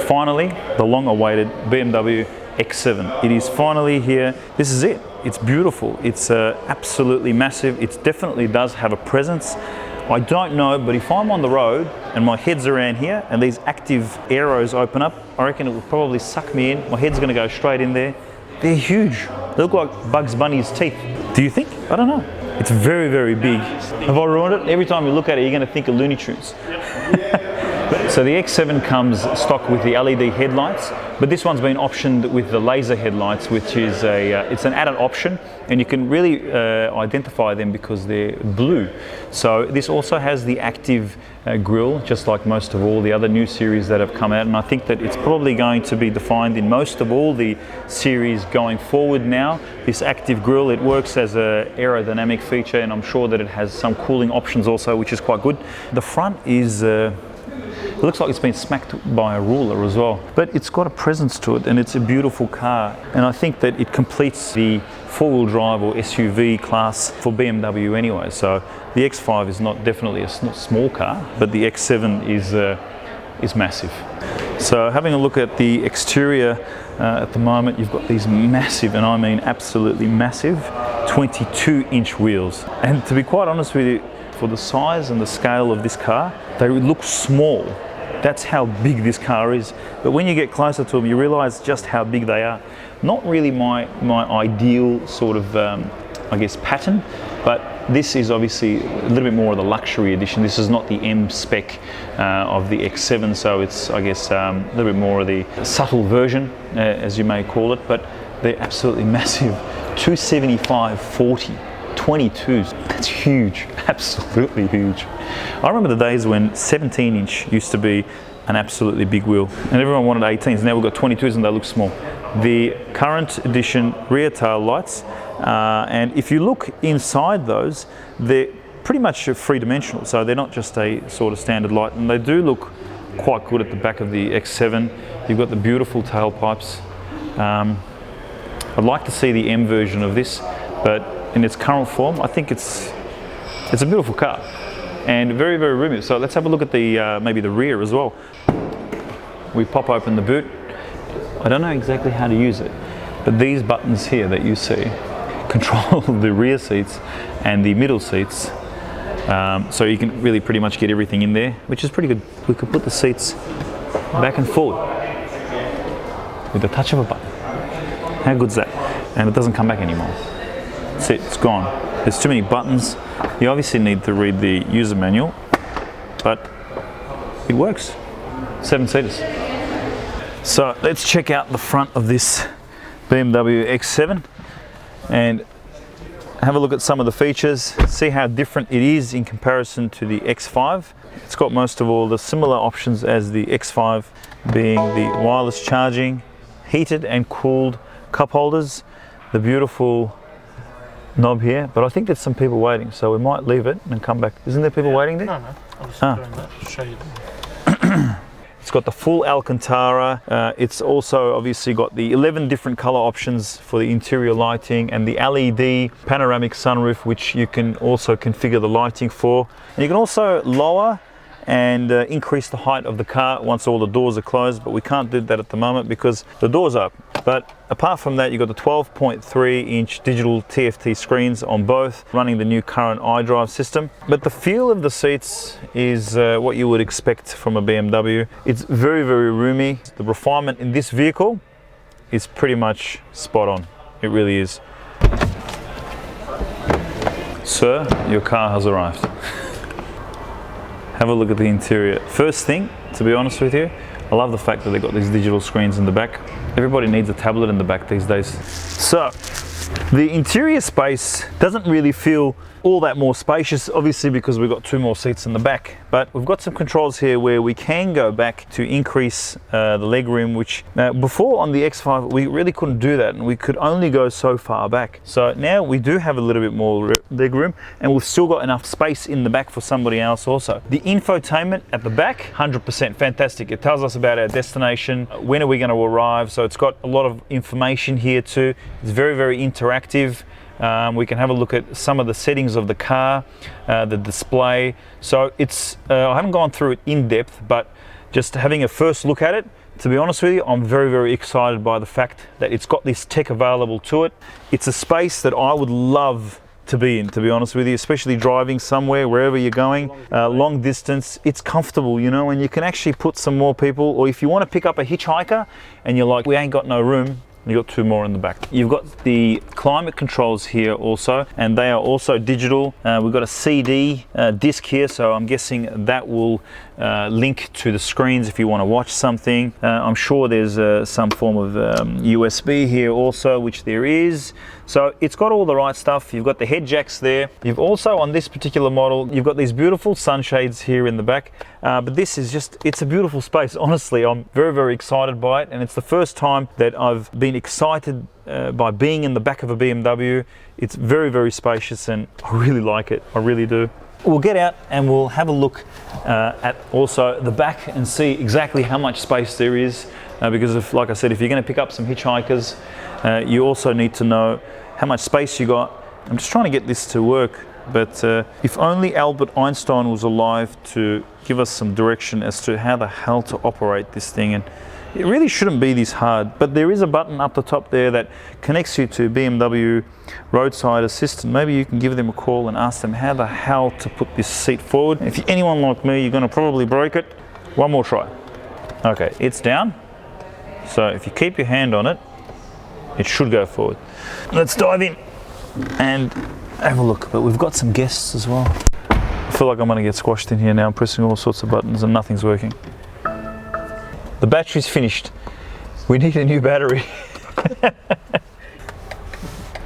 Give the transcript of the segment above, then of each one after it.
finally, the long-awaited BMW X7. It is finally here. This is it. It's beautiful. It's absolutely massive. It definitely does have a presence. I don't know, but if I'm on the road and my head's around here and these active arrows open up, I reckon it will probably suck me in. My head's going to go straight in there. They're huge. They look like Bugs Bunny's teeth. Do you think? I don't know. It's very, very big. Have I ruined it? Every time you look at it, you're going to think of Looney Tunes. So the X7 comes stock with the LED headlights, but this one's been optioned with the laser headlights, which is it's an added option, and you can really identify them because they're blue. So this also has the active grille, just like most of all the other new series that have come out, and I think that it's probably going to be defined in most of all the series going forward now. This active grille, it works as an aerodynamic feature, and I'm sure that it has some cooling options also, which is quite good. The front is it looks like it's been smacked by a ruler as well, but it's got a presence to it, and it's a beautiful car, and I think that it completes the four-wheel drive or SUV class for BMW anyway. So the X5 is not definitely a small car, but the X7 is massive. So having a look at the exterior at the moment, you've got these massive, and I mean absolutely massive, 22-inch wheels. And to be quite honest with you, for the size and the scale of this car, they look small. That's how big this car is. But when you get closer to them, you realize just how big they are. Not really my ideal sort of, I guess, pattern, but this is obviously a little bit more of the luxury edition. This is not the M spec of the X7, so it's, I guess, a little bit more of the subtle version, as you may call it, but they're absolutely massive. 275/40. 22s, that's huge, absolutely huge. I remember the days when 17-inch used to be an absolutely big wheel, and everyone wanted 18s. Now we've got 22s and they look small. The current edition rear tail lights, and if you look inside those, they're pretty much three-dimensional, so they're not just a sort of standard light, and they do look quite good at the back of the X7. You've got the beautiful tailpipes. I'd like to see the M version of this, but in its current form, I think it's a beautiful car and very, very roomy. So let's have a look at the maybe the rear as well. We pop open the boot. I don't know exactly how to use it, but these buttons here that you see control the rear seats and the middle seats. So you can really pretty much get everything in there, which is pretty good. We could put the seats back and forward with the touch of a button. How good's that? And it doesn't come back anymore. That's it, it's gone. There's too many buttons. You obviously need to read the user manual, but it works. 7-seaters. So let's check out the front of this BMW X7 and have a look at some of the features, see how different it is in comparison to the X5. It's got most of all the similar options as the X5, being the wireless charging, heated and cooled cup holders, the beautiful knob here, but I think there's some people waiting, so we might leave it and come back. Isn't there people waiting there? No, I was doing that to show you. It's got the full Alcantara. It's also obviously got the 11 different color options for the interior lighting and the LED panoramic sunroof, which you can also configure the lighting for. And you can also lower and increase the height of the car once all the doors are closed, but we can't do that at the moment because the door's open. But apart from that, you've got the 12.3-inch digital TFT screens on both, running the new current iDrive system. But the feel of the seats is what you would expect from a BMW. It's very, very roomy. The refinement in this vehicle is pretty much spot on. It really is. Sir, your car has arrived. Have a look at the interior. First thing, to be honest with you, I love the fact that they've got these digital screens in the back. Everybody needs a tablet in the back these days. So, the interior space doesn't really feel all that more spacious, obviously because we've got two more seats in the back, but we've got some controls here where we can go back to increase the leg room, which before on the X5 we really couldn't do that, and we could only go so far back. So now we do have a little bit more leg room, and we've still got enough space in the back for somebody else also. The infotainment at the back, 100% fantastic. It tells us about our destination, when are we going to arrive, so it's got a lot of information here too. It's very, very interactive. We can have a look at some of the settings of the car, the display. So it's, I haven't gone through it in depth, but just having a first look at it, To be honest with you, I'm very, very excited by the fact that it's got this tech available to it. It's a space that I would love to be in, to be honest with you, especially driving somewhere, wherever you're going, long distance. It's comfortable, you know, and you can actually put some more people, or if you want to pick up a hitchhiker and you're like, we ain't got no room, you've got two more in the back. You've got the climate controls here also, and they are also digital. We've got a CD disc here, so I'm guessing that will link to the screens if you want to watch something. I'm sure there's some form of USB here also, which there is. So it's got all the right stuff. You've got the head jacks there. You've also, on this particular model, you've got these beautiful sunshades here in the back. But this is just, it's a beautiful space. Honestly, I'm very, very excited by it. And it's the first time that I've been excited by being in the back of a BMW. It's very, very spacious and I really like it. I really do. We'll get out and we'll have a look at also the back and see exactly how much space there is. Because if, like I said, if you're going to pick up some hitchhikers, you also need to know how much space you got. I'm just trying to get this to work, but if only Albert Einstein was alive to give us some direction as to how the hell to operate this thing. And it really shouldn't be this hard, but there is a button up the top there that connects you to BMW roadside assistant. Maybe you can give them a call and ask them how the hell to put this seat forward. If you're anyone like me, you're going to probably break it. One more try. Okay, it's down. So if you keep your hand on it, it should go forward. Let's dive in and have a look. But we've got some guests as well. I feel like I'm going to get squashed in here now. I'm pressing all sorts of buttons and nothing's working. The battery's finished. We need a new battery. Is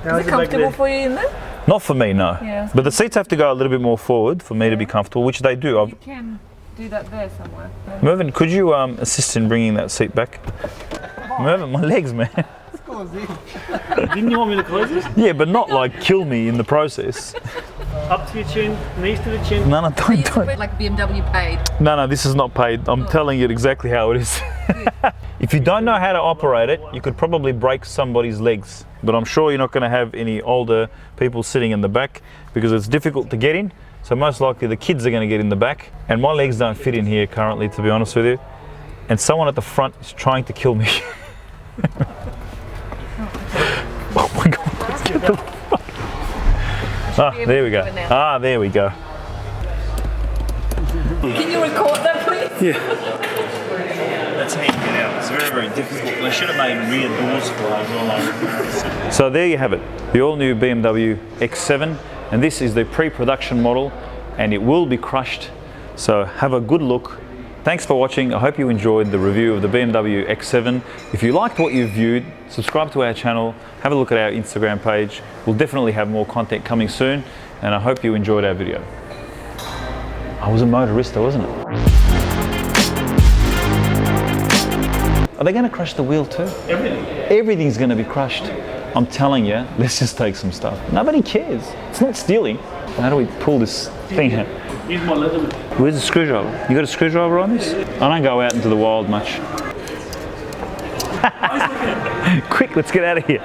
it comfortable for you in there? Not for me, no. Yeah. But the seats have to go a little bit more forward for me to be comfortable, which they do. You can do that there somewhere. Mervyn, could you assist in bringing that seat back? Mervyn, my legs, man. Didn't you want me to close this? Yeah, but not like kill me in the process. Up to your chin, knees to the chin. No, don't. Like BMW paid. No, this is not paid. I'm telling you exactly how it is. If you don't know how to operate it, you could probably break somebody's legs. But I'm sure you're not going to have any older people sitting in the back because it's difficult to get in. So most likely the kids are going to get in the back. And my legs don't fit in here currently, to be honest with you. And someone at the front is trying to kill me. Oh my God, let's get the fuck. Ah, there we go. Ah, there we go. Can you record that, please? Yeah. That's how you get out. It's very, very difficult. They should have made rear doors for it as well. So there you have it, the all-new BMW X7, and this is the pre-production model, and it will be crushed. So have a good look. Thanks for watching. I hope you enjoyed the review of the BMW X7. If you liked what you viewed, subscribe to our channel, have a look at our Instagram page. We'll definitely have more content coming soon, and I hope you enjoyed our video. I was a motorista, wasn't it? Are they going to crush the wheel too? Everything. Everything's going to be crushed. I'm telling you, let's just take some stuff. Nobody cares. It's not stealing. How do we pull this thing out? Use my leather. Where's the screwdriver? You got a screwdriver on this? I don't go out into the wild much. Quick, let's get out of here.